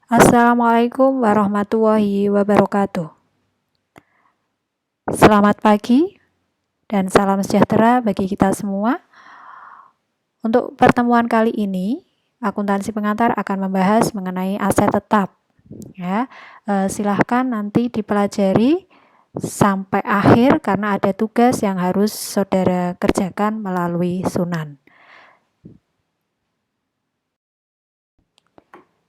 Assalamualaikum warahmatullahi wabarakatuh. Selamat pagi dan salam sejahtera bagi kita semua. Untuk pertemuan kali ini, akuntansi pengantar akan membahas mengenai aset tetap. Ya, silahkan nanti dipelajari sampai akhir karena ada tugas yang harus saudara kerjakan melalui sunan.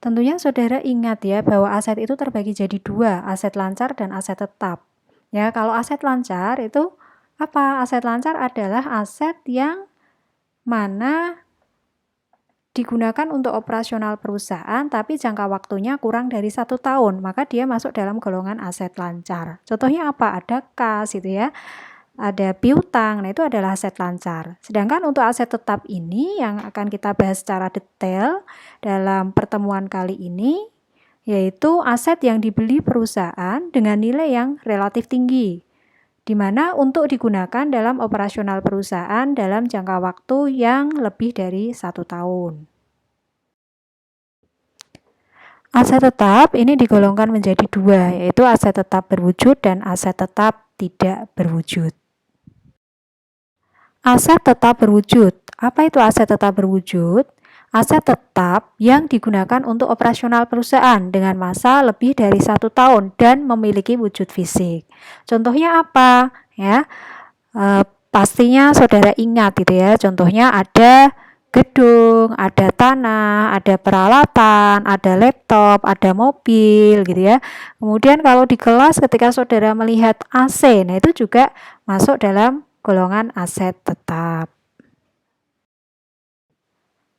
Tentunya saudara ingat ya bahwa aset itu terbagi jadi dua, aset lancar dan aset tetap. Ya, kalau aset lancar itu apa? Aset lancar adalah aset yang mana digunakan untuk operasional perusahaan tapi jangka waktunya kurang dari 1 tahun, maka dia masuk dalam golongan aset lancar. Contohnya apa? Ada kas gitu ya, ada piutang, nah itu adalah aset lancar. Sedangkan untuk aset tetap ini yang akan kita bahas secara detail dalam pertemuan kali ini, yaitu aset yang dibeli perusahaan dengan nilai yang relatif tinggi, di mana untuk digunakan dalam operasional perusahaan dalam jangka waktu yang lebih dari 1 tahun. Aset tetap ini digolongkan menjadi dua, yaitu aset tetap berwujud dan aset tetap tidak berwujud. Aset tetap berwujud. Apa itu aset tetap berwujud? Aset tetap yang digunakan untuk operasional perusahaan dengan masa lebih dari 1 tahun dan memiliki wujud fisik. Contohnya apa? Ya, pastinya saudara ingat gitu ya. Contohnya ada gedung, ada tanah, ada peralatan, ada laptop, ada mobil gitu ya. Kemudian kalau di kelas ketika saudara melihat AC, nah itu juga masuk dalam golongan aset tetap.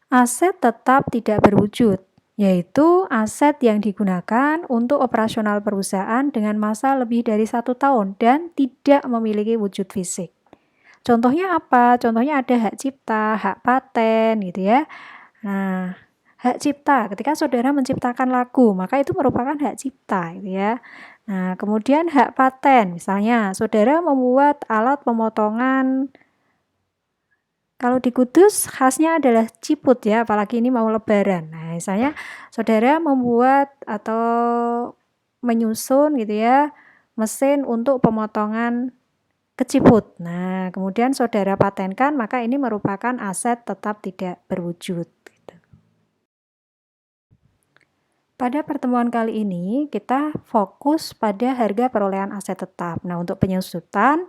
Aset tetap tidak berwujud, yaitu aset yang digunakan untuk operasional perusahaan dengan masa lebih dari 1 tahun dan tidak memiliki wujud fisik. Contohnya apa? Contohnya ada hak cipta, hak paten gitu ya. Nah, hak cipta, ketika saudara menciptakan lagu, maka itu merupakan hak cipta gitu ya. Nah, kemudian hak paten, misalnya saudara membuat alat pemotongan. Kalau di Kudus khasnya adalah ciput ya, apalagi ini mau lebaran. Nah, misalnya saudara membuat atau menyusun gitu ya, mesin untuk pemotongan keciput. Nah, kemudian saudara patenkan, maka ini merupakan aset tetap tidak berwujud. Gitu. Pada pertemuan kali ini, kita fokus pada harga perolehan aset tetap. Nah, untuk penyusutan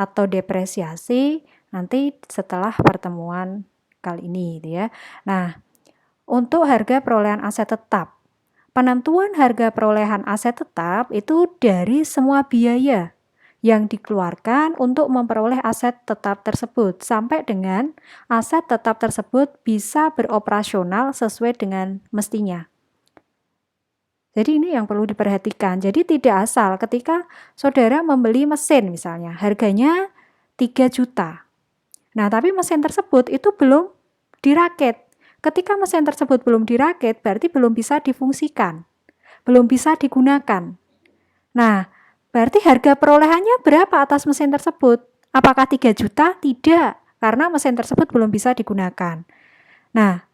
atau depresiasi, nanti setelah pertemuan kali ini gitu ya. Nah, untuk harga perolehan aset tetap, penentuan harga perolehan aset tetap itu dari semua biaya yang dikeluarkan untuk memperoleh aset tetap tersebut sampai dengan aset tetap tersebut bisa beroperasional sesuai dengan mestinya. Jadi ini yang perlu diperhatikan. Jadi tidak asal ketika saudara membeli mesin misalnya, harganya 3 juta. Nah, tapi mesin tersebut itu belum dirakit. Ketika mesin tersebut belum dirakit, berarti belum bisa difungsikan, belum bisa digunakan. Nah, berarti harga perolehannya berapa atas mesin tersebut? Apakah 3 juta? Tidak, karena mesin tersebut belum bisa digunakan. Nah,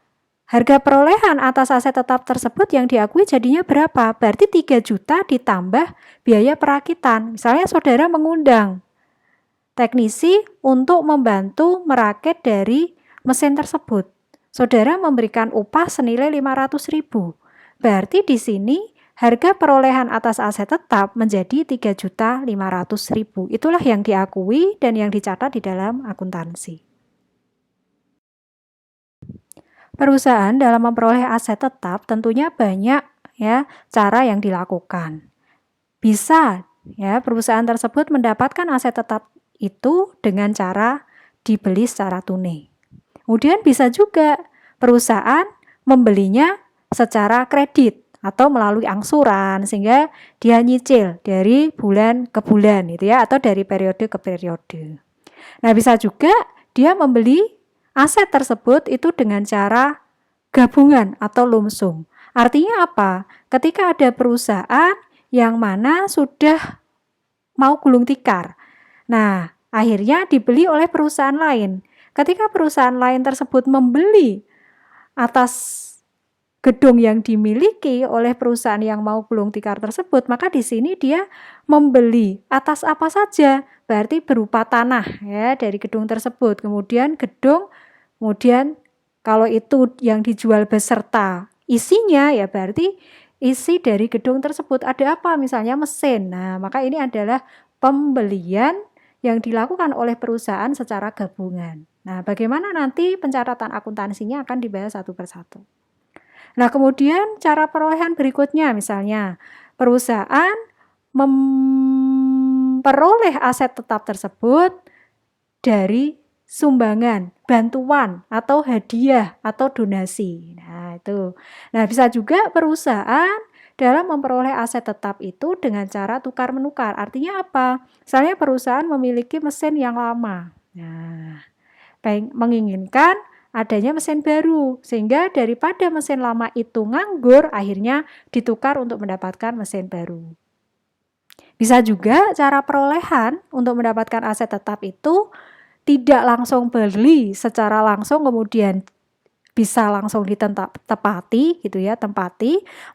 harga perolehan atas aset tetap tersebut yang diakui jadinya berapa? Berarti 3 juta ditambah biaya perakitan. Misalnya saudara mengundang teknisi untuk membantu merakit dari mesin tersebut. Saudara memberikan upah senilai 500.000. Berarti di sini harga perolehan atas aset tetap menjadi 3.500.000. Itulah yang diakui dan yang dicatat di dalam akuntansi. Perusahaan dalam memperoleh aset tetap tentunya banyak ya cara yang dilakukan. Bisa ya perusahaan tersebut mendapatkan aset tetap itu dengan cara dibeli secara tunai. Kemudian bisa juga perusahaan membelinya secara kredit atau melalui angsuran sehingga dia nyicil dari bulan ke bulan gitu ya atau dari periode ke periode. Nah, bisa juga dia membeli aset tersebut itu dengan cara gabungan atau lump sum. Artinya apa? Ketika ada perusahaan yang mana sudah mau gulung tikar. Nah, akhirnya dibeli oleh perusahaan lain. Ketika perusahaan lain tersebut membeli atas gedung yang dimiliki oleh perusahaan yang mau gulung tikar tersebut, maka di sini dia membeli atas apa saja, berarti berupa tanah ya dari gedung tersebut. Kemudian gedung, kemudian kalau itu yang dijual beserta isinya ya berarti isi dari gedung tersebut ada apa? Misalnya mesin. Nah, maka ini adalah pembelian yang dilakukan oleh perusahaan secara gabungan. Nah, bagaimana nanti pencatatan akuntansinya akan dibahas satu persatu. Nah, kemudian cara perolehan berikutnya misalnya perusahaan memperoleh aset tetap tersebut dari sumbangan, bantuan, atau hadiah, atau donasi. Nah, itu. Nah, bisa juga perusahaan dalam memperoleh aset tetap itu dengan cara tukar-menukar. Artinya apa? Misalnya perusahaan memiliki mesin yang lama. Nah, menginginkan adanya mesin baru, sehingga daripada mesin lama itu nganggur, akhirnya ditukar untuk mendapatkan mesin baru. Bisa juga cara perolehan untuk mendapatkan aset tetap itu tidak langsung beli secara langsung kemudian bisa langsung ditempati gitu ya,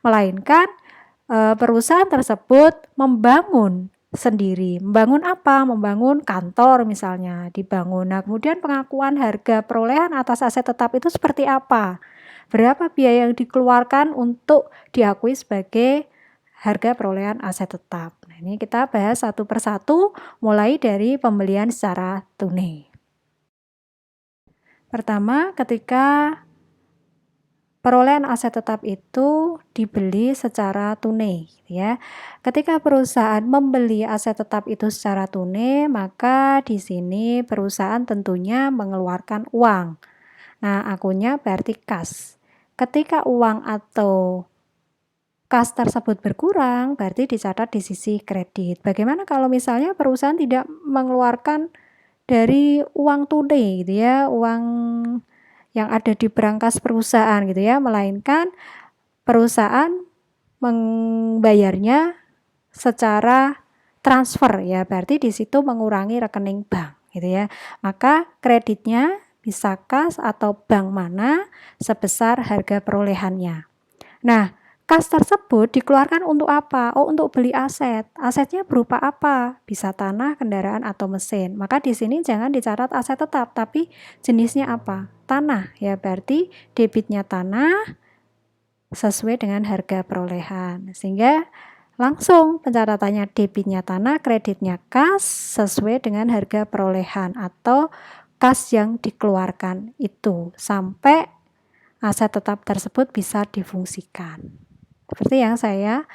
melainkan perusahaan tersebut membangun sendiri. Membangun apa? Membangun kantor misalnya, dibangun. Nah, kemudian pengakuan harga perolehan atas aset tetap itu seperti apa? Berapa biaya yang dikeluarkan untuk diakui sebagai harga perolehan aset tetap. Nah, ini kita bahas satu persatu mulai dari pembelian secara tunai. Pertama, ketika perolehan aset tetap itu dibeli secara tunai, ya. Ketika perusahaan membeli aset tetap itu secara tunai, maka di sini perusahaan tentunya mengeluarkan uang. Nah, akunnya berarti kas. Ketika uang atau kas tersebut berkurang, berarti dicatat di sisi kredit. Bagaimana kalau misalnya perusahaan tidak mengeluarkan dari uang tunai, gitu ya, uang yang ada di berangkas perusahaan gitu ya, melainkan perusahaan membayarnya secara transfer ya, berarti di situ mengurangi rekening bank gitu ya. Maka kreditnya bisa kas atau bank mana sebesar harga perolehannya. Nah, kas tersebut dikeluarkan untuk apa? Oh, untuk beli aset. Asetnya berupa apa? Bisa tanah, kendaraan, atau mesin. Maka di sini jangan dicatat aset tetap, tapi jenisnya apa? Tanah. Ya, berarti debitnya tanah sesuai dengan harga perolehan. Sehingga langsung pencatatannya debitnya tanah, kreditnya kas sesuai dengan harga perolehan atau kas yang dikeluarkan itu sampai aset tetap tersebut bisa difungsikan. Seperti yang saya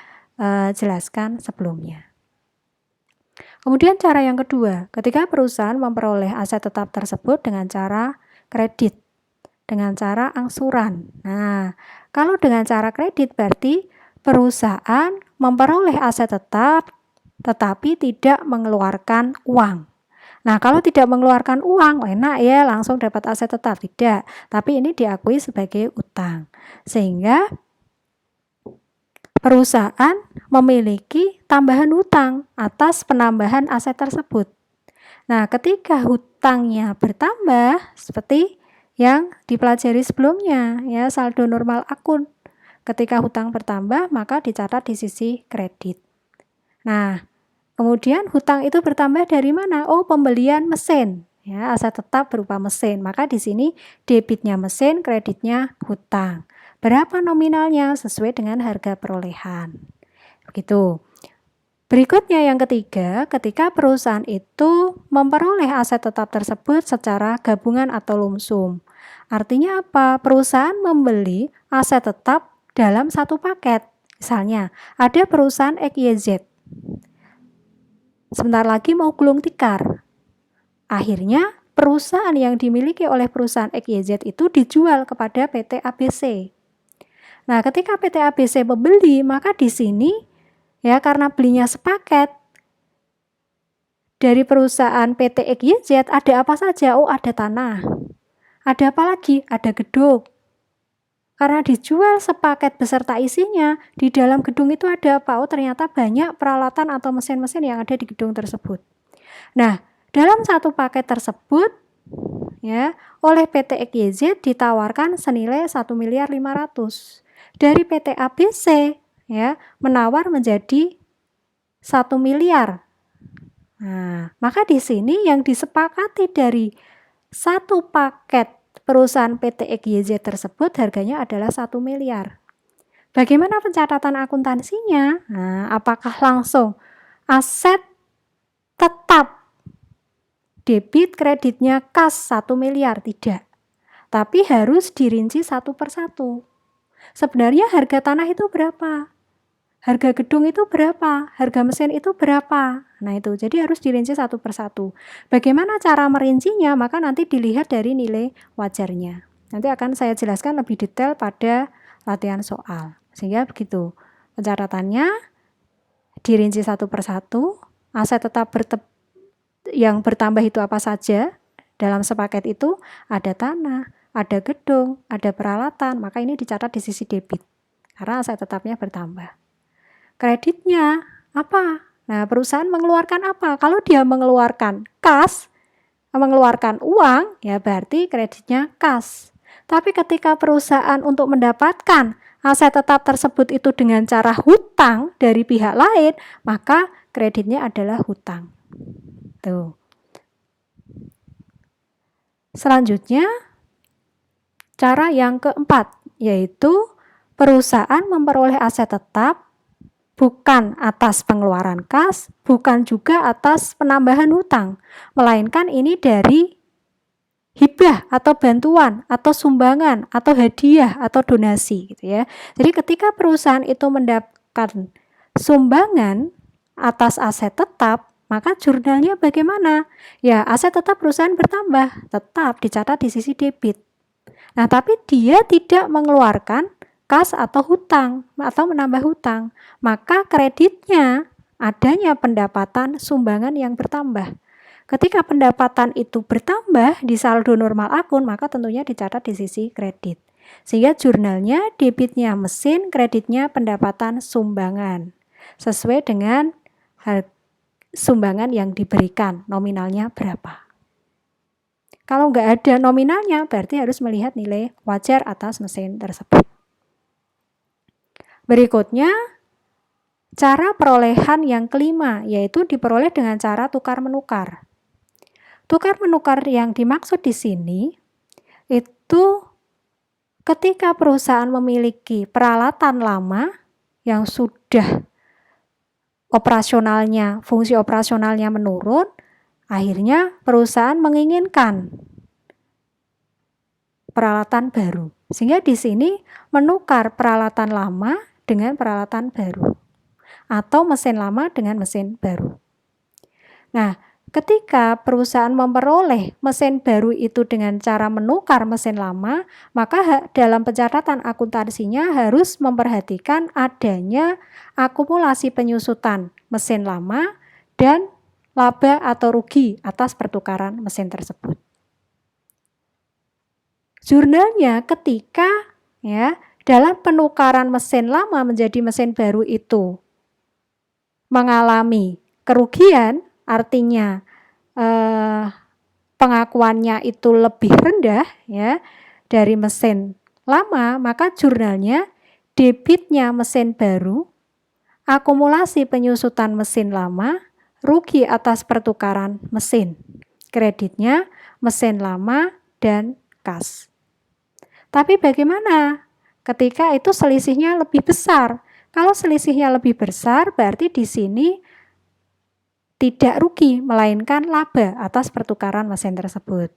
jelaskan sebelumnya. Kemudian cara yang kedua, ketika perusahaan memperoleh aset tetap tersebut dengan cara kredit, dengan cara angsuran. Nah, kalau dengan cara kredit berarti perusahaan memperoleh aset tetap tetapi tidak mengeluarkan uang. Nah, kalau tidak mengeluarkan uang, enak ya langsung dapat aset tetap. Tidak, tapi ini diakui sebagai utang. Sehingga perusahaan memiliki tambahan hutang atas penambahan aset tersebut. Nah, ketika hutangnya bertambah seperti yang dipelajari sebelumnya, ya saldo normal akun. Ketika hutang bertambah, maka dicatat di sisi kredit. Nah, kemudian hutang itu bertambah dari mana? Oh, pembelian mesin. Ya, aset tetap berupa mesin. Maka di sini debitnya mesin, kreditnya hutang. Berapa nominalnya sesuai dengan harga perolehan. Begitu. Berikutnya yang ketiga, ketika perusahaan itu memperoleh aset tetap tersebut secara gabungan atau lumsum. Artinya apa? Perusahaan membeli aset tetap dalam satu paket. Misalnya, ada perusahaan XYZ. Sebentar lagi mau gulung tikar. Akhirnya, perusahaan yang dimiliki oleh perusahaan XYZ itu dijual kepada PT ABC. Nah, ketika PT ABC membeli, maka di sini ya karena belinya sepaket dari perusahaan PT XYZ ada apa saja? Oh, ada tanah. Ada apa lagi? Ada gedung. Karena dijual sepaket beserta isinya, di dalam gedung itu ada apa? Oh, ternyata banyak peralatan atau mesin-mesin yang ada di gedung tersebut. Nah, dalam satu paket tersebut ya, oleh PT XYZ ditawarkan senilai 1.500.000. Dari PT ABC ya menawar menjadi 1 miliar. Nah, maka di sini yang disepakati dari satu paket perusahaan PT XYZ tersebut harganya adalah 1 miliar. Bagaimana pencatatan akuntansinya? Nah, apakah langsung aset tetap debit kreditnya kas 1 miliar? Tidak. Tapi harus dirinci satu persatu. Sebenarnya harga tanah itu berapa? Harga gedung itu berapa? Harga mesin itu berapa? Nah itu, jadi harus dirinci satu persatu. Bagaimana cara merincinya? Maka nanti dilihat dari nilai wajarnya. Nanti akan saya jelaskan lebih detail pada latihan soal. Sehingga begitu, pencatatannya dirinci satu persatu, aset tetap yang bertambah itu apa saja. Dalam sepaket itu ada tanah, ada gedung, ada peralatan, maka ini dicatat di sisi debit. Karena aset tetapnya bertambah. Kreditnya apa? Nah, perusahaan mengeluarkan apa? Kalau dia mengeluarkan kas, mengeluarkan uang, ya berarti kreditnya kas. Tapi ketika perusahaan untuk mendapatkan aset tetap tersebut itu dengan cara hutang dari pihak lain, maka kreditnya adalah hutang. Tuh. Selanjutnya, cara yang keempat, yaitu perusahaan memperoleh aset tetap bukan atas pengeluaran kas, bukan juga atas penambahan hutang, melainkan ini dari hibah atau bantuan atau sumbangan atau hadiah atau donasi gitu ya. Jadi ketika perusahaan itu mendapatkan sumbangan atas aset tetap, maka jurnalnya bagaimana? Ya, aset tetap perusahaan bertambah, tetap dicatat di sisi debit. Nah, tapi dia tidak mengeluarkan kas atau hutang atau menambah hutang, maka kreditnya adanya pendapatan sumbangan yang bertambah. Ketika pendapatan itu bertambah di saldo normal akun, maka tentunya dicatat di sisi kredit. Sehingga jurnalnya debitnya mesin, kreditnya pendapatan sumbangan. Sesuai dengan sumbangan yang diberikan, nominalnya berapa. Kalau nggak ada nominalnya, berarti harus melihat nilai wajar atas mesin tersebut. Berikutnya, cara perolehan yang kelima, yaitu diperoleh dengan cara tukar-menukar. Tukar-menukar yang dimaksud di sini, itu ketika perusahaan memiliki peralatan lama yang sudah operasionalnya, fungsi operasionalnya menurun, akhirnya perusahaan menginginkan peralatan baru. Sehingga di sini menukar peralatan lama dengan peralatan baru atau mesin lama dengan mesin baru. Nah, ketika perusahaan memperoleh mesin baru itu dengan cara menukar mesin lama, maka dalam pencatatan akuntansinya harus memperhatikan adanya akumulasi penyusutan mesin lama dan laba atau rugi atas pertukaran mesin tersebut. Jurnalnya ketika ya dalam penukaran mesin lama menjadi mesin baru itu mengalami kerugian, artinya pengakuannya itu lebih rendah ya dari mesin lama, maka jurnalnya debitnya mesin baru, akumulasi penyusutan mesin lama, rugi atas pertukaran mesin, kreditnya mesin lama dan kas. Tapi bagaimana ketika itu selisihnya lebih besar? Kalau selisihnya lebih besar, berarti di sini tidak rugi, melainkan laba atas pertukaran mesin tersebut.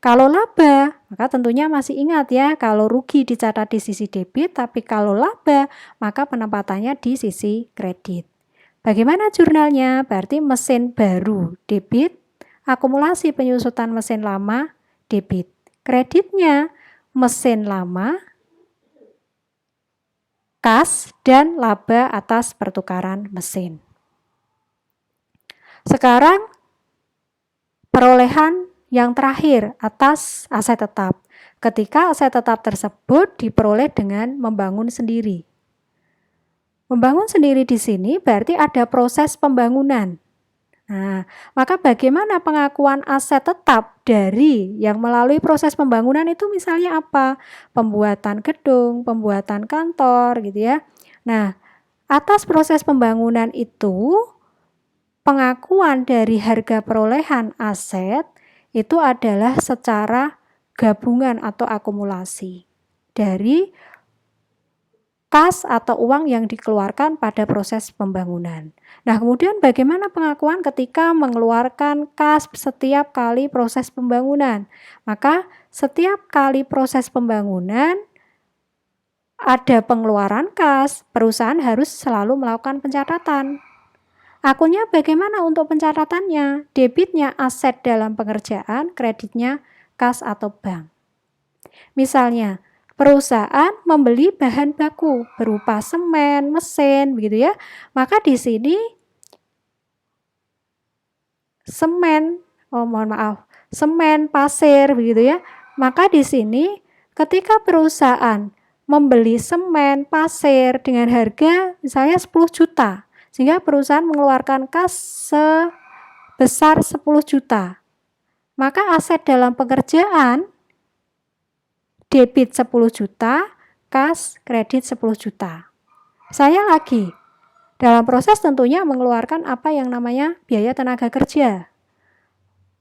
Kalau laba, maka tentunya masih ingat ya, kalau rugi dicatat di sisi debit, tapi kalau laba, maka penempatannya di sisi kredit. Bagaimana jurnalnya? Berarti mesin baru debit, akumulasi penyusutan mesin lama debit. Kreditnya mesin lama, kas, dan laba atas pertukaran mesin. Sekarang perolehan yang terakhir atas aset tetap. Ketika aset tetap tersebut diperoleh dengan membangun sendiri. Membangun sendiri di sini berarti ada proses pembangunan. Nah, maka bagaimana pengakuan aset tetap dari yang melalui proses pembangunan itu misalnya apa? Pembuatan gedung, pembuatan kantor gitu ya. Nah, atas proses pembangunan itu pengakuan dari harga perolehan aset itu adalah secara gabungan atau akumulasi dari kas atau uang yang dikeluarkan pada proses pembangunan. Nah, kemudian bagaimana pengakuan ketika mengeluarkan kas setiap kali proses pembangunan? Maka setiap kali proses pembangunan ada pengeluaran kas, perusahaan harus selalu melakukan pencatatan. Akunnya bagaimana untuk pencatatannya? Debitnya aset dalam pengerjaan, kreditnya kas atau bank. Misalnya, perusahaan membeli bahan baku berupa semen, mesin, begitu ya. Maka di sini semen, pasir, begitu ya. Maka di sini ketika perusahaan membeli semen, pasir dengan harga misalnya 10 juta, sehingga perusahaan mengeluarkan kas sebesar 10 juta. Maka aset dalam pekerjaan debit 10 juta, kas kredit 10 juta. Saya lagi dalam proses tentunya mengeluarkan apa yang namanya biaya tenaga kerja.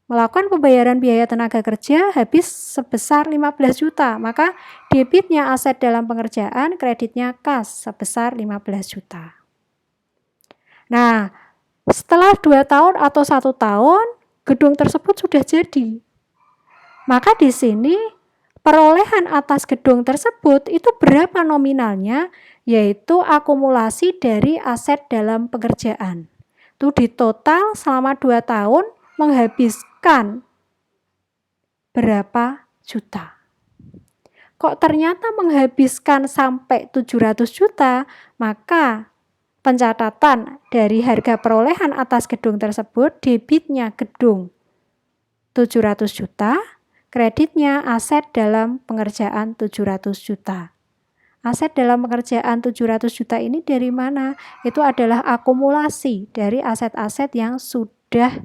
Melakukan pembayaran biaya tenaga kerja habis sebesar 15 juta, maka debitnya aset dalam pengerjaan, kreditnya kas sebesar 15 juta. Nah, setelah 2 tahun atau 1 tahun, gedung tersebut sudah jadi. Maka di sini perolehan atas gedung tersebut itu berapa nominalnya, yaitu akumulasi dari aset dalam pekerjaan. Itu di total selama 2 tahun menghabiskan berapa juta. Kok ternyata menghabiskan sampai 700 juta, maka pencatatan dari harga perolehan atas gedung tersebut, debitnya gedung 700 juta, kreditnya aset dalam pengerjaan 700 juta. Aset dalam pengerjaan 700 juta ini dari mana? Itu adalah akumulasi dari aset-aset yang sudah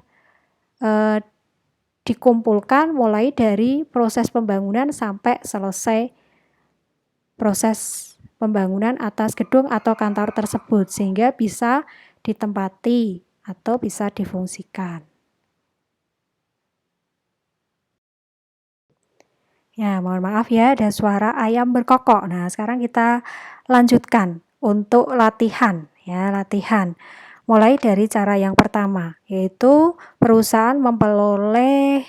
dikumpulkan mulai dari proses pembangunan sampai selesai proses pembangunan atas gedung atau kantor tersebut, sehingga bisa ditempati atau bisa difungsikan. Ya, mohon maaf ya, ada suara ayam berkokok. Nah, sekarang kita lanjutkan untuk latihan. Ya, latihan. Mulai dari cara yang pertama, yaitu perusahaan memperoleh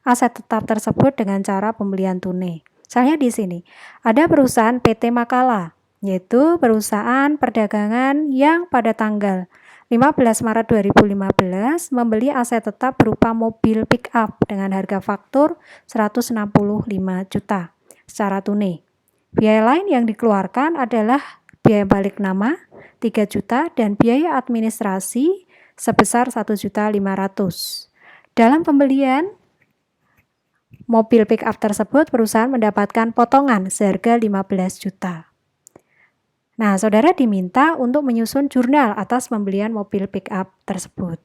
aset tetap tersebut dengan cara pembelian tunai. Misalnya di sini, ada perusahaan PT Makala, yaitu perusahaan perdagangan yang pada tanggal 15 Maret 2015 membeli aset tetap berupa mobil pick up dengan harga faktur 165 juta secara tunai. Biaya lain yang dikeluarkan adalah biaya balik nama 3 juta dan biaya administrasi sebesar 1.500.000. Dalam pembelian mobil pick up tersebut, perusahaan mendapatkan potongan seharga 15 juta. Nah, saudara diminta untuk menyusun jurnal atas pembelian mobil pick up tersebut.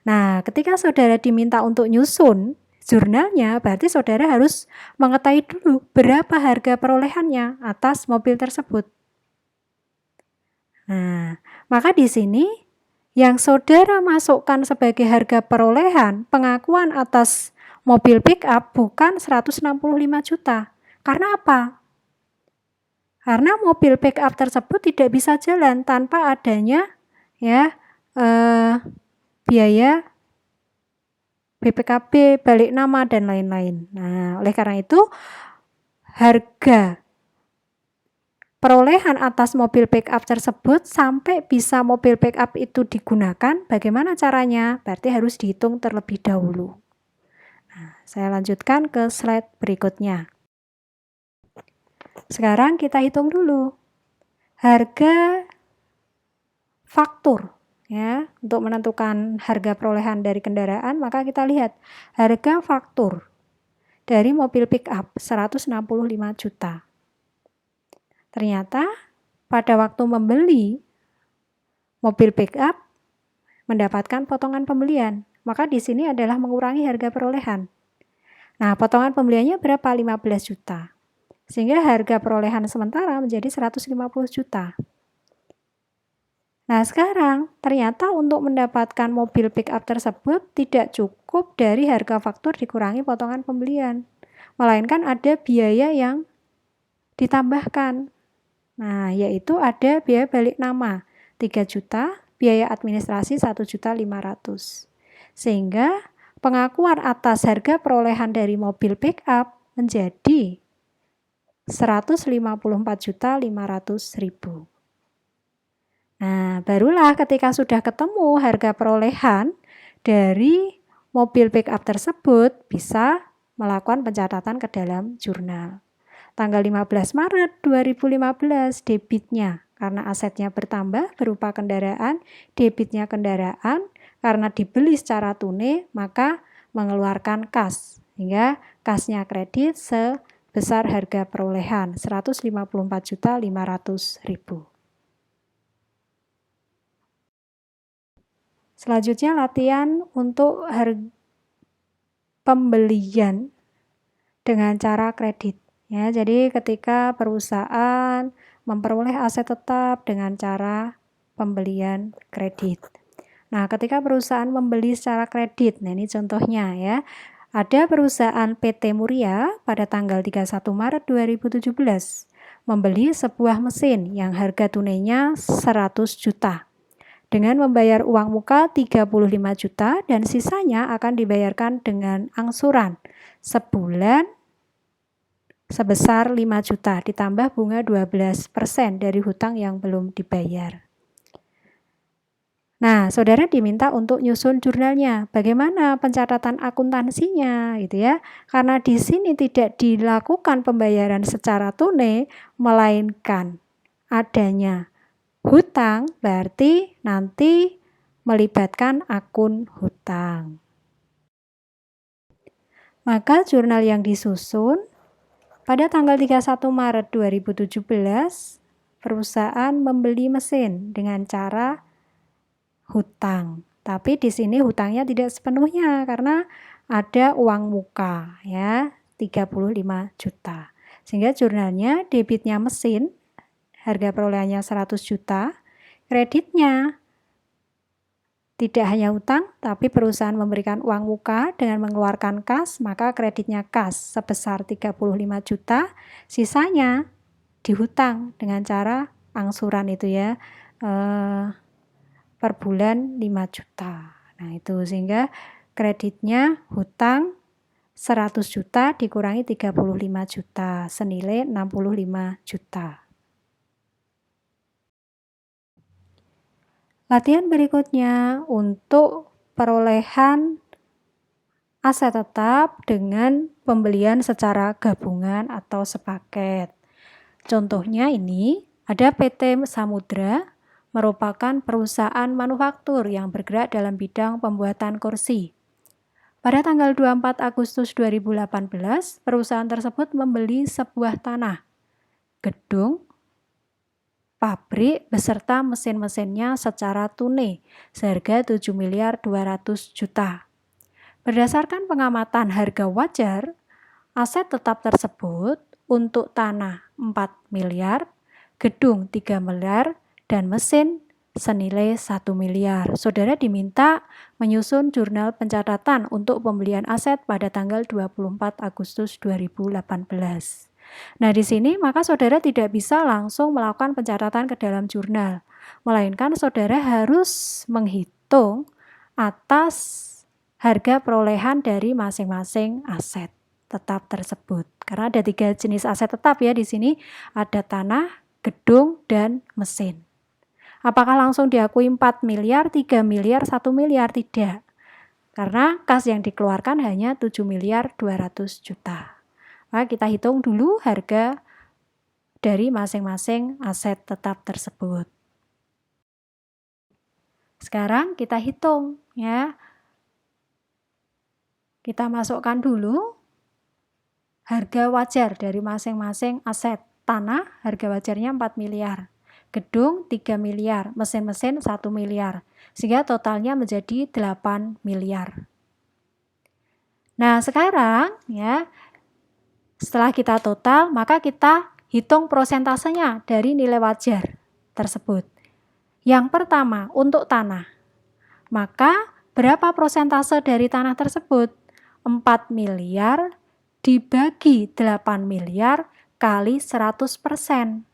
Nah, ketika saudara diminta untuk nyusun jurnalnya, berarti saudara harus mengetahui dulu berapa harga perolehannya atas mobil tersebut. Nah, maka di sini yang saudara masukkan sebagai harga perolehan pengakuan atas mobil pick up bukan 165 juta. Karena apa? Karena mobil pick up tersebut tidak bisa jalan tanpa adanya biaya BPKB, balik nama dan lain-lain. Nah, oleh karena itu harga perolehan atas mobil pick up tersebut sampai bisa mobil pick up itu digunakan, bagaimana caranya? Berarti harus dihitung terlebih dahulu. Nah, saya lanjutkan ke slide berikutnya. Sekarang kita hitung dulu harga faktur ya, untuk menentukan harga perolehan dari kendaraan, maka kita lihat harga faktur dari mobil pick up 165 juta. Ternyata pada waktu membeli mobil pick up mendapatkan potongan pembelian. Maka di sini adalah mengurangi harga perolehan. Nah, potongan pembeliannya berapa? 15 juta. Sehingga harga perolehan sementara menjadi 150 juta. Nah, sekarang ternyata untuk mendapatkan mobil pick up tersebut tidak cukup dari harga faktur dikurangi potongan pembelian. Melainkan ada biaya yang ditambahkan. Nah, yaitu ada biaya balik nama 3 juta, biaya administrasi 1.500.000. Sehingga pengakuan atas harga perolehan dari mobil pick up menjadi 154.500.000. Nah, barulah ketika sudah ketemu harga perolehan dari mobil pick up tersebut bisa melakukan pencatatan ke dalam jurnal. Tanggal 15 Maret 2015 debitnya karena asetnya bertambah berupa kendaraan, debitnya kendaraan karena dibeli secara tunai maka mengeluarkan kas hingga kasnya kredit sebesar harga perolehan 154.500.000. Selanjutnya latihan untuk pembelian dengan cara kredit. Ya, jadi ketika perusahaan memperoleh aset tetap dengan cara pembelian kredit. Nah, ketika perusahaan membeli secara kredit, nah ini contohnya ya. Ada perusahaan PT Muria pada tanggal 31 Maret 2017 membeli sebuah mesin yang harga tunainya 100 juta. Dengan membayar uang muka 35 juta dan sisanya akan dibayarkan dengan angsuran sebulan sebesar 5 juta ditambah bunga 12% dari hutang yang belum dibayar. Nah, saudara diminta untuk nyusun jurnalnya. Bagaimana pencatatan akuntansinya gitu ya. Karena di sini tidak dilakukan pembayaran secara tunai melainkan adanya hutang, berarti nanti melibatkan akun hutang. Maka jurnal yang disusun pada tanggal 31 Maret 2017 perusahaan membeli mesin dengan cara hutang. Tapi di sini hutangnya tidak sepenuhnya karena ada uang muka ya 35 juta. Sehingga jurnalnya debitnya mesin harga perolehannya 100 juta, kreditnya tidak hanya hutang, tapi perusahaan memberikan uang muka dengan mengeluarkan kas, maka kreditnya kas sebesar 35 juta, sisanya dihutang dengan cara angsuran itu ya, per bulan 5 juta. Nah itu sehingga kreditnya hutang 100 juta dikurangi 35 juta, senilai 65 juta. Latihan berikutnya untuk perolehan aset tetap dengan pembelian secara gabungan atau sepaket. Contohnya ini ada PT Samudra merupakan perusahaan manufaktur yang bergerak dalam bidang pembuatan kursi. Pada tanggal 24 Agustus 2018, perusahaan tersebut membeli sebuah tanah, gedung, pabrik beserta mesin-mesinnya secara tunai seharga 7.200.000.000. Berdasarkan pengamatan harga wajar, aset tetap tersebut untuk tanah 4 miliar, gedung 3 miliar, dan mesin senilai 1 miliar. Saudara diminta menyusun jurnal pencatatan untuk pembelian aset pada tanggal 24 Agustus 2018. Nah, di sini maka saudara tidak bisa langsung melakukan pencatatan ke dalam jurnal, melainkan saudara harus menghitung atas harga perolehan dari masing-masing aset tetap tersebut. Karena ada 3 jenis aset tetap ya di sini, ada tanah, gedung, dan mesin. Apakah langsung diakui 4 miliar, 3 miliar, 1 miliar? Tidak. Karena kas yang dikeluarkan hanya 7.200.000.000. Maka kita hitung dulu harga dari masing-masing aset tetap tersebut. Sekarang kita hitung ya. Kita masukkan dulu harga wajar dari masing-masing aset. Tanah harga wajarnya 4 miliar. gedung 3 miliar, mesin-mesin 1 miliar. Sehingga totalnya menjadi 8 miliar. Nah, sekarang ya, setelah kita total, maka kita hitung prosentasenya dari nilai wajar tersebut. Yang pertama, untuk tanah. Maka berapa prosentase dari tanah tersebut? 4 miliar dibagi 8 miliar kali 100%.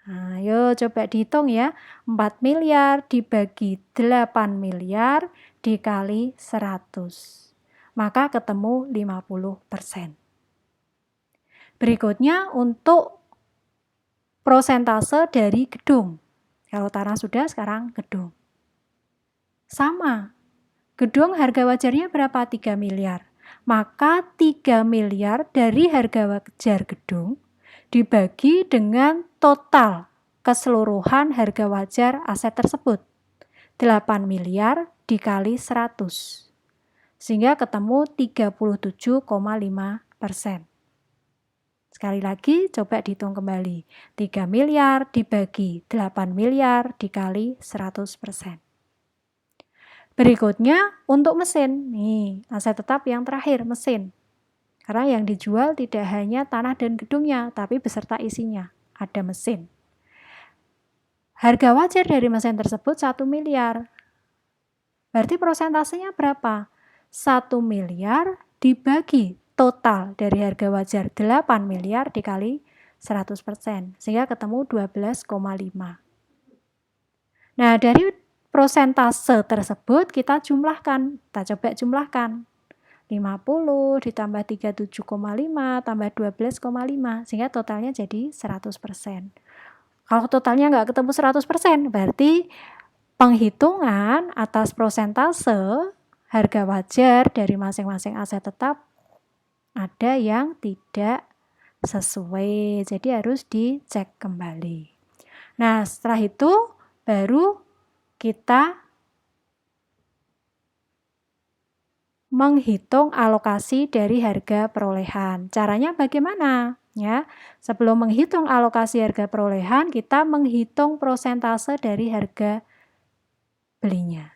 Nah, ayo coba dihitung ya. 4 miliar dibagi 8 miliar dikali 100. Maka ketemu 50%. Berikutnya untuk prosentase dari gedung. Kalau tanah sudah, sekarang gedung. Sama. Gedung harga wajarnya berapa? 3 miliar. Maka 3 miliar dari harga wajar gedung dibagi dengan total keseluruhan harga wajar aset tersebut. 8 miliar dikali 100. Sehingga ketemu 37,5%. Sekali lagi coba dihitung kembali. 3 miliar dibagi 8 miliar dikali 100%. Berikutnya untuk mesin. Nih, aset tetap yang terakhir, mesin. Karena yang dijual tidak hanya tanah dan gedungnya, tapi beserta isinya. Ada mesin. Harga wajar dari mesin tersebut 1 miliar. Berarti prosentasenya berapa? 1 miliar dibagi total dari harga wajar 8 miliar dikali 100%. Sehingga ketemu 12,5. Nah, dari prosentase tersebut kita jumlahkan. Kita coba jumlahkan. 50 ditambah 37,5 tambah 12,5 sehingga totalnya jadi 100%. Kalau totalnya nggak ketemu 100%, berarti penghitungan atas prosentase harga wajar dari masing-masing aset tetap ada yang tidak sesuai. Jadi harus dicek kembali. Nah, setelah itu baru kita menghitung alokasi dari harga perolehan. Caranya bagaimana? Ya, sebelum menghitung alokasi harga perolehan, kita menghitung prosentase dari harga belinya.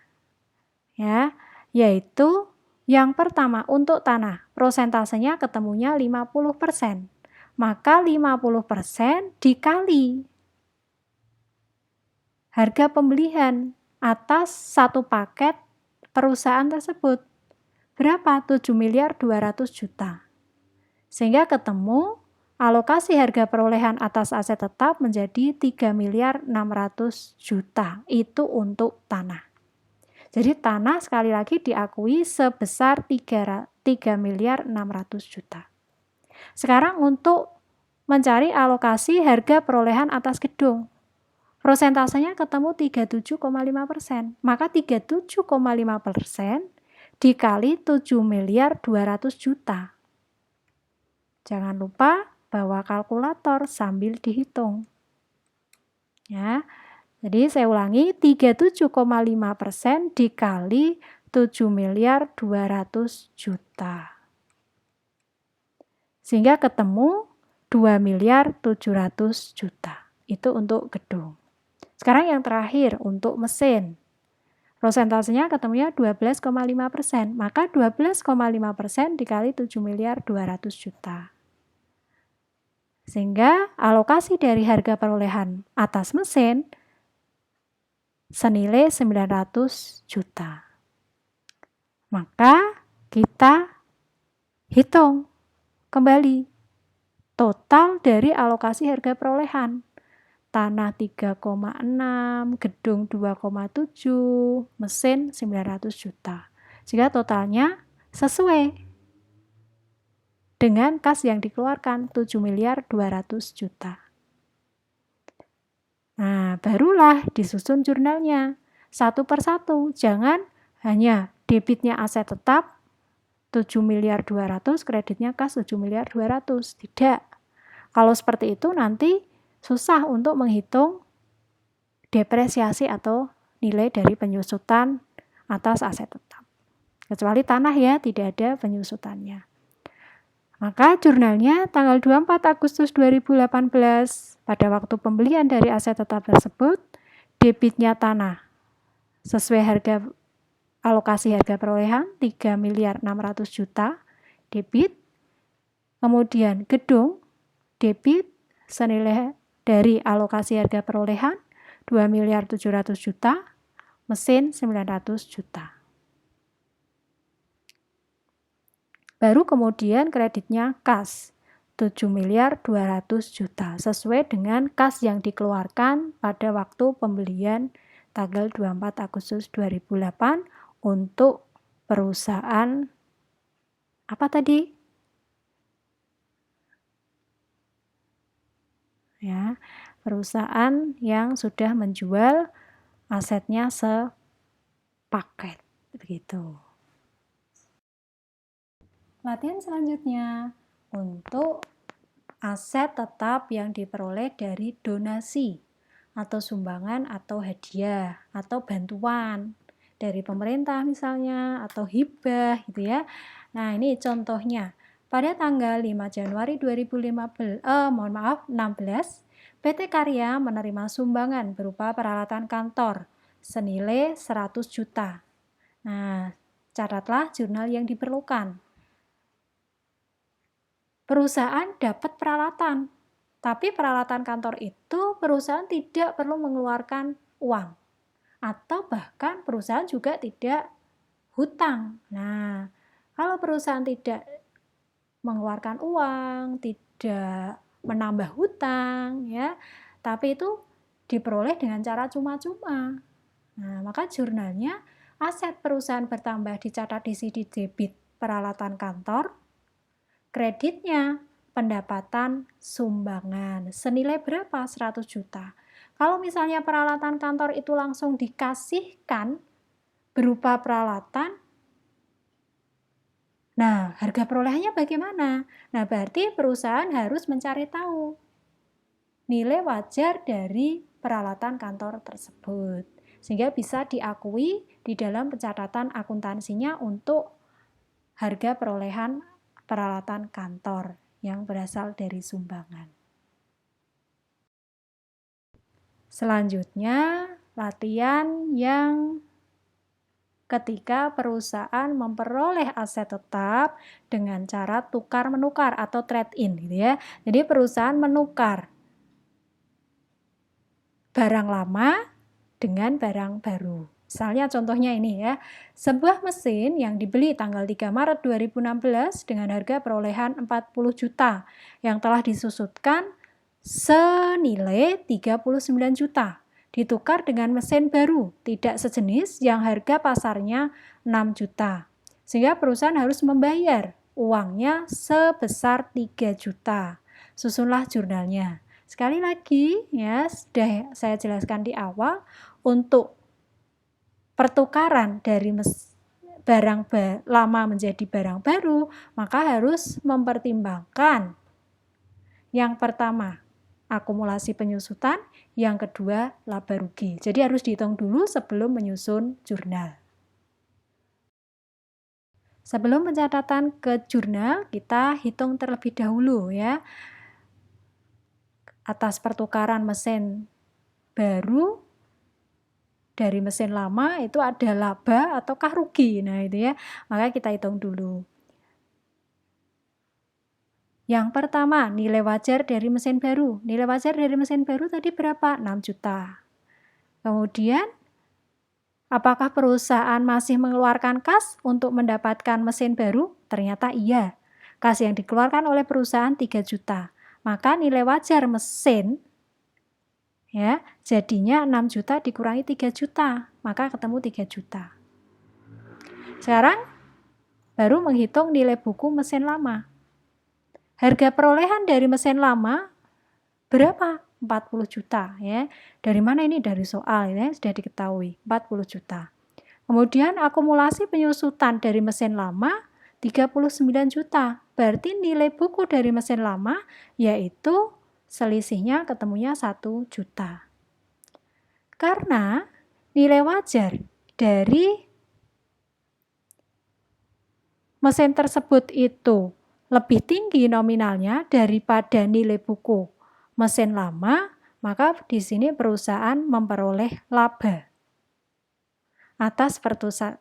Ya, yaitu yang pertama untuk tanah, prosentasenya ketemunya 50%. Maka 50% dikali harga pembelian atas satu paket perusahaan tersebut. Berapa? 7 miliar 200 juta. Sehingga ketemu alokasi harga perolehan atas aset tetap menjadi 3 miliar 600 juta. Itu untuk tanah. Jadi tanah sekali lagi diakui sebesar 3 miliar 600 juta. Sekarang untuk mencari alokasi harga perolehan atas gedung. Prosentasenya ketemu 37,5%. Maka 37,5% dikali 7 miliar 200 juta. Jangan lupa bawa kalkulator sambil dihitung. Ya. Jadi saya ulangi, 37,5% dikali 7 miliar 200 juta. Sehingga ketemu 2 miliar 700 juta. Itu untuk gedung. Sekarang yang terakhir untuk mesin. Prosentasenya ketemunya 12,5%. Maka 12,5% dikali 7 miliar 200 juta. Sehingga alokasi dari harga perolehan atas mesin senilai 900 juta. Maka kita hitung kembali total dari alokasi harga perolehan. Tanah 3,6, gedung 2,7, mesin 900 juta. Sehingga totalnya sesuai dengan kas yang dikeluarkan 7 miliar 200 juta. Nah, barulah disusun jurnalnya satu persatu. Jangan hanya debitnya aset tetap 7 miliar 200, kreditnya kas 7 miliar 200. Tidak. Kalau seperti itu nanti susah untuk menghitung depresiasi atau nilai dari penyusutan atas aset tetap. Kecuali tanah ya, tidak ada penyusutannya. Maka jurnalnya tanggal 24 Agustus 2018 pada waktu pembelian dari aset tetap tersebut, debitnya tanah sesuai harga alokasi harga perolehan 3.600.000.000 debit. Kemudian gedung debit senilai dari alokasi harga perolehan 2.700.000.000, mesin 900.000.000. Baru kemudian kreditnya kas 7.200.000.000 sesuai dengan kas yang dikeluarkan pada waktu pembelian tanggal 24 Agustus 2008 untuk perusahaan apa tadi? Ya, perusahaan yang sudah menjual asetnya sepaket begitu. Latihan selanjutnya untuk aset tetap yang diperoleh dari donasi atau sumbangan atau hadiah atau bantuan dari pemerintah misalnya atau hibah gitu ya. Nah, ini contohnya. Pada tanggal 5 Januari 2016, PT Karya menerima sumbangan berupa peralatan kantor senilai 100 juta. Nah, catatlah jurnal yang diperlukan. Perusahaan dapat peralatan, tapi peralatan kantor itu perusahaan tidak perlu mengeluarkan uang. Atau bahkan perusahaan juga tidak hutang. Nah, kalau perusahaan tidak mengeluarkan uang, tidak menambah hutang, ya, tapi itu diperoleh dengan cara cuma-cuma. Nah, maka jurnalnya aset perusahaan bertambah dicatat di sini debit peralatan kantor, kreditnya pendapatan sumbangan senilai berapa? 100 juta. Kalau misalnya peralatan kantor itu langsung dikasihkan berupa peralatan, nah harga perolehannya bagaimana? Nah berarti perusahaan harus mencari tahu nilai wajar dari peralatan kantor tersebut sehingga bisa diakui di dalam pencatatan akuntansinya untuk harga perolehan peralatan kantor yang berasal dari sumbangan. Selanjutnya, latihan yang ketika perusahaan memperoleh aset tetap dengan cara tukar-menukar atau trade-in gitu ya. Jadi perusahaan menukar barang lama dengan barang baru. Misalnya contohnya ini ya, sebuah mesin yang dibeli tanggal 3 Maret 2016 dengan harga perolehan 40 juta yang telah disusutkan senilai 39 juta. Ditukar dengan mesin baru, tidak sejenis yang harga pasarnya 6 juta. Sehingga perusahaan harus membayar uangnya sebesar 3 juta. Susunlah jurnalnya. Sekali lagi ya, sudah saya jelaskan di awal, untuk pertukaran dari barang lama menjadi barang baru, maka harus mempertimbangkan yang pertama, akumulasi penyusutan, yang kedua, laba rugi. Jadi harus dihitung dulu sebelum menyusun jurnal. Sebelum pencatatan ke jurnal, kita hitung terlebih dahulu ya. Atas pertukaran mesin baru dari mesin lama itu ada laba ataukah rugi. Nah, itu ya. Maka kita hitung dulu. Yang pertama, nilai wajar dari mesin baru. Nilai wajar dari mesin baru tadi berapa? 6 juta. Kemudian, apakah perusahaan masih mengeluarkan kas untuk mendapatkan mesin baru? Ternyata iya. Kas yang dikeluarkan oleh perusahaan 3 juta. Maka nilai wajar mesin ya, jadinya 6 juta dikurangi 3 juta, maka ketemu 3 juta. Sekarang baru menghitung nilai buku mesin lama. Harga perolehan dari mesin lama berapa? 40 juta ya. Dari mana ini? Dari soal ya, sudah diketahui 40 juta. Kemudian akumulasi penyusutan dari mesin lama 39 juta. Berarti nilai buku dari mesin lama yaitu selisihnya ketemunya 1 juta. Karena nilai wajar dari mesin tersebut itu lebih tinggi nominalnya daripada nilai buku mesin lama, maka di sini perusahaan memperoleh laba atas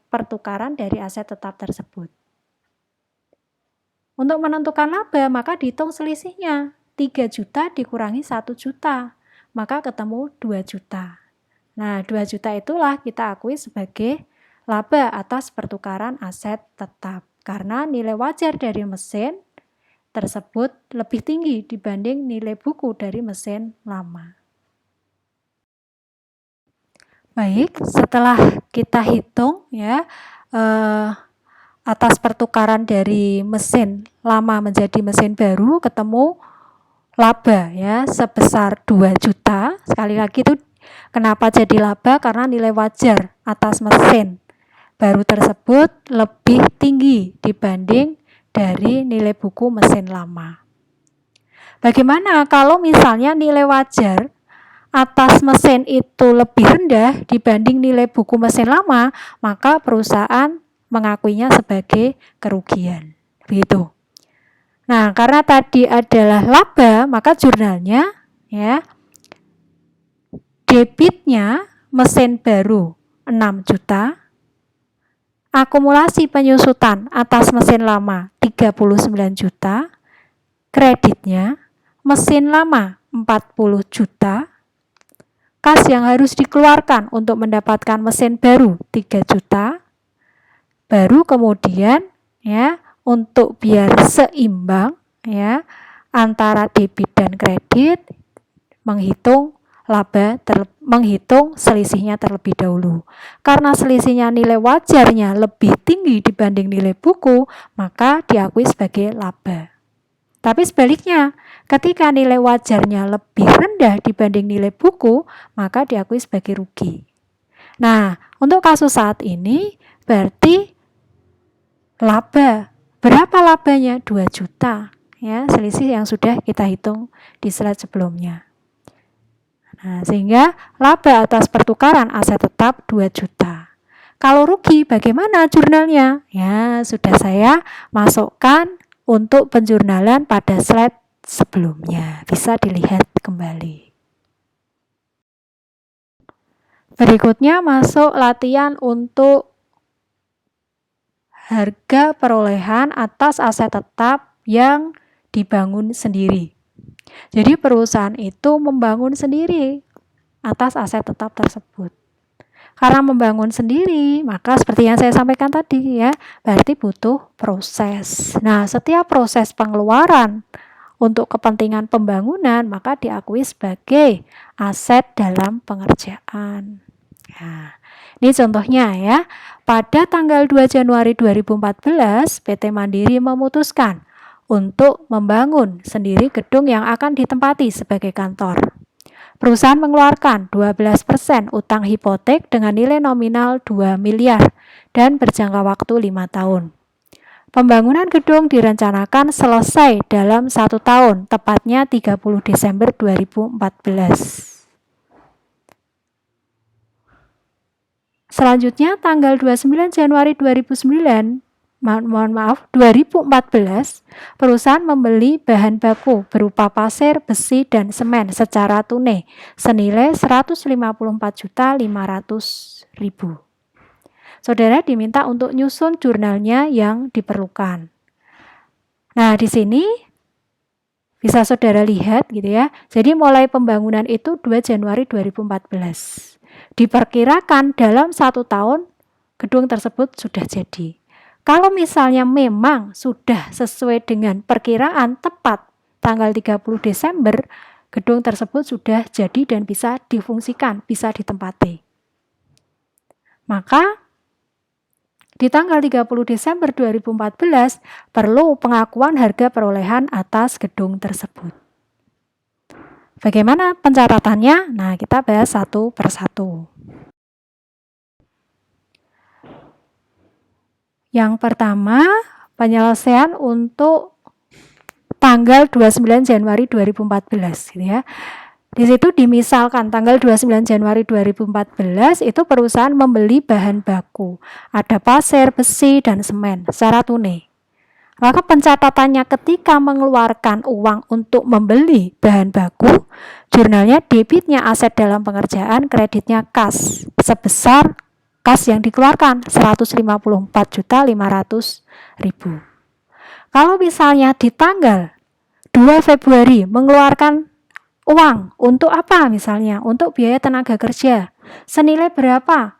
pertukaran dari aset tetap tersebut. Untuk menentukan laba, maka dihitung selisihnya. 3 juta dikurangi 1 juta, maka ketemu 2 juta. Nah, 2 juta itulah kita akui sebagai laba atas pertukaran aset tetap. Karena nilai wajar dari mesin tersebut lebih tinggi dibanding nilai buku dari mesin lama. Baik, setelah kita hitung ya, atas pertukaran dari mesin lama menjadi mesin baru, ketemu laba ya sebesar 2 juta. Sekali lagi itu kenapa jadi laba? Karena nilai wajar atas mesin baru tersebut lebih tinggi dibanding dari nilai buku mesin lama. Bagaimana kalau misalnya nilai wajar atas mesin itu lebih rendah dibanding nilai buku mesin lama, maka perusahaan mengakuinya sebagai kerugian. Begitu. Nah, karena tadi adalah laba, maka jurnalnya ya debitnya mesin baru 6 juta, akumulasi penyusutan atas mesin lama 39 juta, kreditnya mesin lama 40 juta, kas yang harus dikeluarkan untuk mendapatkan mesin baru 3 juta, baru kemudian ya untuk biar seimbang ya antara debit dan kredit, menghitung selisihnya terlebih dahulu. Karena selisihnya nilai wajarnya lebih tinggi dibanding nilai buku, maka diakui sebagai laba. Tapi sebaliknya, ketika nilai wajarnya lebih rendah dibanding nilai buku, maka diakui sebagai rugi. Nah, untuk kasus saat ini berarti laba. Berapa labanya? 2 juta. Ya, selisih yang sudah kita hitung di slide sebelumnya. Nah, sehingga laba atas pertukaran aset tetap 2 juta. Kalau rugi bagaimana jurnalnya? Ya, sudah saya masukkan untuk penjurnalan pada slide sebelumnya. Bisa dilihat kembali. Berikutnya masuk latihan untuk harga perolehan atas aset tetap yang dibangun sendiri. Jadi perusahaan itu membangun sendiri atas aset tetap tersebut. Karena membangun sendiri, maka seperti yang saya sampaikan tadi ya, berarti butuh proses. Nah, setiap proses pengeluaran untuk kepentingan pembangunan, maka diakui sebagai aset dalam pengerjaan. Nah, ini contohnya ya. Pada tanggal 2 Januari 2014, PT Mandiri memutuskan untuk membangun sendiri gedung yang akan ditempati sebagai kantor. Perusahaan mengeluarkan 12% utang hipotek dengan nilai nominal 2 miliar dan berjangka waktu 5 tahun. Pembangunan gedung direncanakan selesai dalam 1 tahun, tepatnya 30 Desember 2014. Selanjutnya tanggal 29 Januari 2014, perusahaan membeli bahan baku berupa pasir, besi, dan semen secara tunai senilai 154.500.000. Saudara diminta untuk nyusun jurnalnya yang diperlukan. Nah, di sini bisa saudara lihat gitu ya. Jadi mulai pembangunan itu 2 Januari 2014. Diperkirakan dalam 1 tahun gedung tersebut sudah jadi. Kalau misalnya memang sudah sesuai dengan perkiraan tepat tanggal 30 Desember, gedung tersebut sudah jadi dan bisa difungsikan, bisa ditempati. Maka di tanggal 30 Desember 2014 perlu pengakuan harga perolehan atas gedung tersebut. Bagaimana pencatatannya? Nah, kita bahas satu persatu. Yang pertama, penyelesaian untuk tanggal 29 Januari 2014 gitu ya. Di situ dimisalkan tanggal 29 Januari 2014 itu perusahaan membeli bahan baku. Ada pasir, besi, dan semen secara tunai. Maka pencatatannya ketika mengeluarkan uang untuk membeli bahan baku, jurnalnya debitnya aset dalam pengerjaan, kreditnya kas sebesar kas yang dikeluarkan 154.500.000. Kalau misalnya di tanggal 2 Februari mengeluarkan uang untuk apa misalnya? Untuk biaya tenaga kerja. Senilai berapa?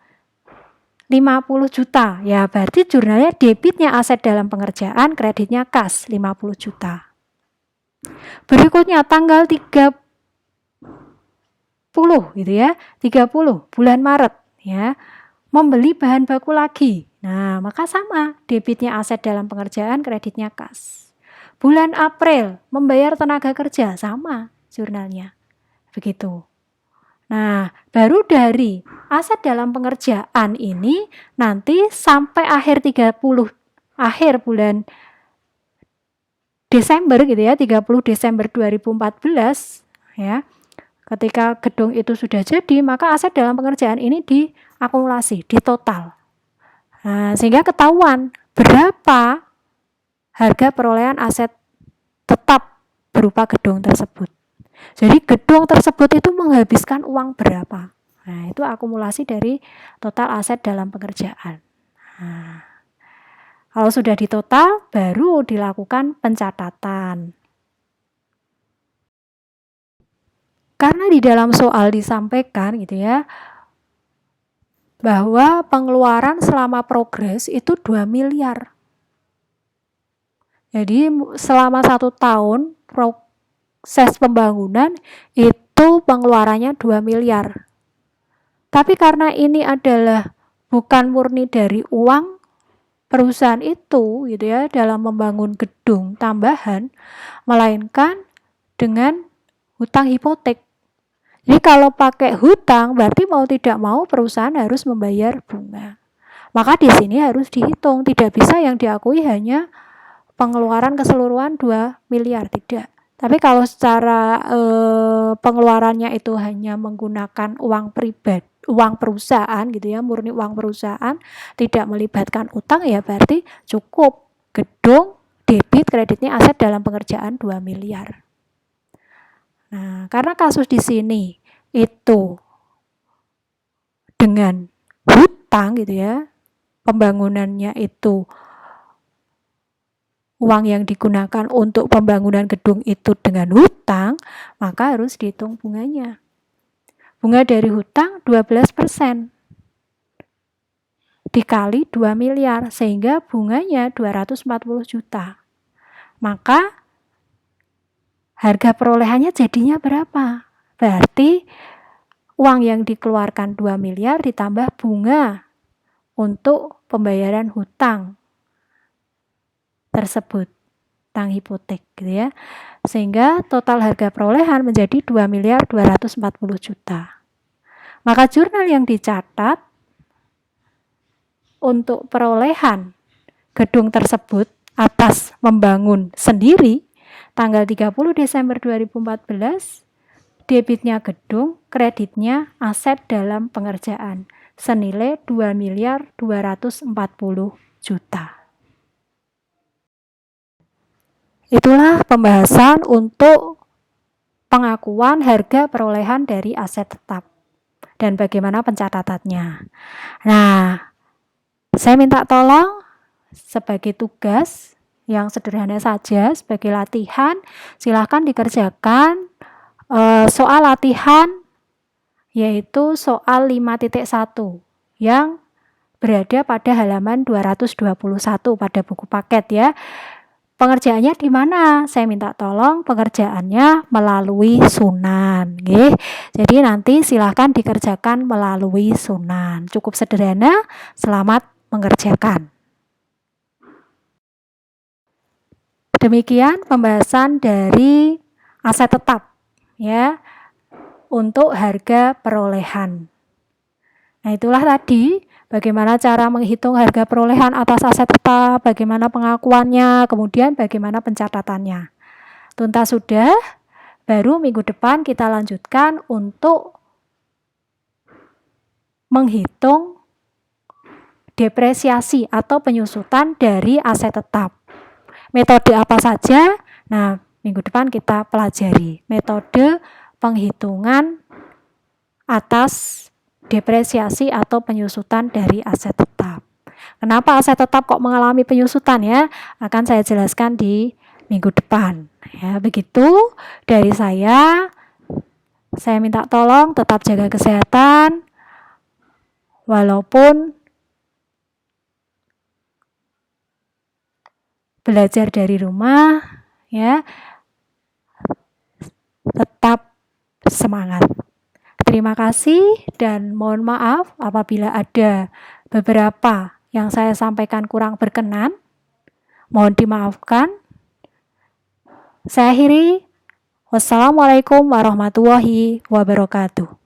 50 juta. Ya berarti jurnalnya debitnya aset dalam pengerjaan, kreditnya kas 50 juta. Berikutnya tanggal 30 gitu ya. 30 bulan Maret ya. Membeli bahan baku lagi. Nah, maka sama, debitnya aset dalam pengerjaan, kreditnya kas. Bulan April membayar tenaga kerja, sama jurnalnya. Begitu. Nah, baru dari aset dalam pengerjaan ini nanti sampai akhir bulan Desember gitu ya, 30 Desember 2014 ya. Ketika gedung itu sudah jadi, maka aset dalam pengerjaan ini diakumulasi, ditotal. Nah, sehingga ketahuan berapa harga perolehan aset tetap berupa gedung tersebut. Jadi gedung tersebut itu menghabiskan uang berapa. Nah, itu akumulasi dari total aset dalam pengerjaan. Nah, kalau sudah ditotal, baru dilakukan pencatatan. Karena di dalam soal disampaikan gitu ya, bahwa pengeluaran selama progres itu 2 miliar. Jadi selama 1 tahun proses pembangunan itu pengeluarannya 2 miliar. Tapi karena ini adalah bukan murni dari uang perusahaan itu gitu ya dalam membangun gedung tambahan, melainkan dengan hutang hipotek. Jadi kalau pakai hutang berarti mau tidak mau perusahaan harus membayar bunga. Maka di sini harus dihitung, tidak bisa yang diakui hanya pengeluaran keseluruhan 2 miliar, tidak. Tapi kalau secara pengeluarannya itu hanya menggunakan uang pribadi, uang perusahaan gitu ya, murni uang perusahaan, tidak melibatkan utang, ya berarti cukup gedung debit kreditnya aset dalam pengerjaan 2 miliar. Nah, karena kasus di sini itu dengan hutang gitu ya, pembangunannya itu uang yang digunakan untuk pembangunan gedung itu dengan hutang, maka harus dihitung bunganya. Bunga dari hutang 12% dikali 2 miliar, sehingga bunganya 240 juta. Maka harga perolehannya jadinya berapa? Berarti uang yang dikeluarkan 2 miliar ditambah bunga untuk pembayaran hutang tersebut, hutang hipotek gitu ya. Sehingga total harga perolehan menjadi 2 miliar 240 juta. Maka jurnal yang dicatat untuk perolehan gedung tersebut atas membangun sendiri tanggal 30 Desember 2014, debitnya gedung, kreditnya aset dalam pengerjaan senilai 2 miliar 240 juta. Itulah pembahasan untuk pengakuan harga perolehan dari aset tetap dan bagaimana pencatatannya. Nah, saya minta tolong sebagai tugas yang sederhana saja, sebagai latihan, silahkan dikerjakan soal latihan yaitu soal 5.1 yang berada pada halaman 221 pada buku paket ya. Pengerjaannya di mana? Saya minta tolong pengerjaannya melalui sunan. Nggih. Jadi nanti silahkan dikerjakan melalui sunan. Cukup sederhana, selamat mengerjakan. Demikian pembahasan dari aset tetap ya untuk harga perolehan. Nah, itulah tadi bagaimana cara menghitung harga perolehan atas aset tetap, bagaimana pengakuannya, kemudian bagaimana pencatatannya. Tuntas sudah, baru minggu depan kita lanjutkan untuk menghitung depresiasi atau penyusutan dari aset tetap. metode apa saja? Nah, minggu depan kita pelajari metode penghitungan atas depresiasi atau penyusutan dari aset tetap. Kenapa aset tetap kok mengalami penyusutan ya? Akan saya jelaskan di minggu depan. Ya, begitu dari saya. Saya minta tolong tetap jaga kesehatan walaupun belajar dari rumah ya. Tetap semangat. Terima kasih dan mohon maaf apabila ada beberapa yang saya sampaikan kurang berkenan. Mohon dimaafkan. Saya akhiri. Wassalamualaikum warahmatullahi wabarakatuh.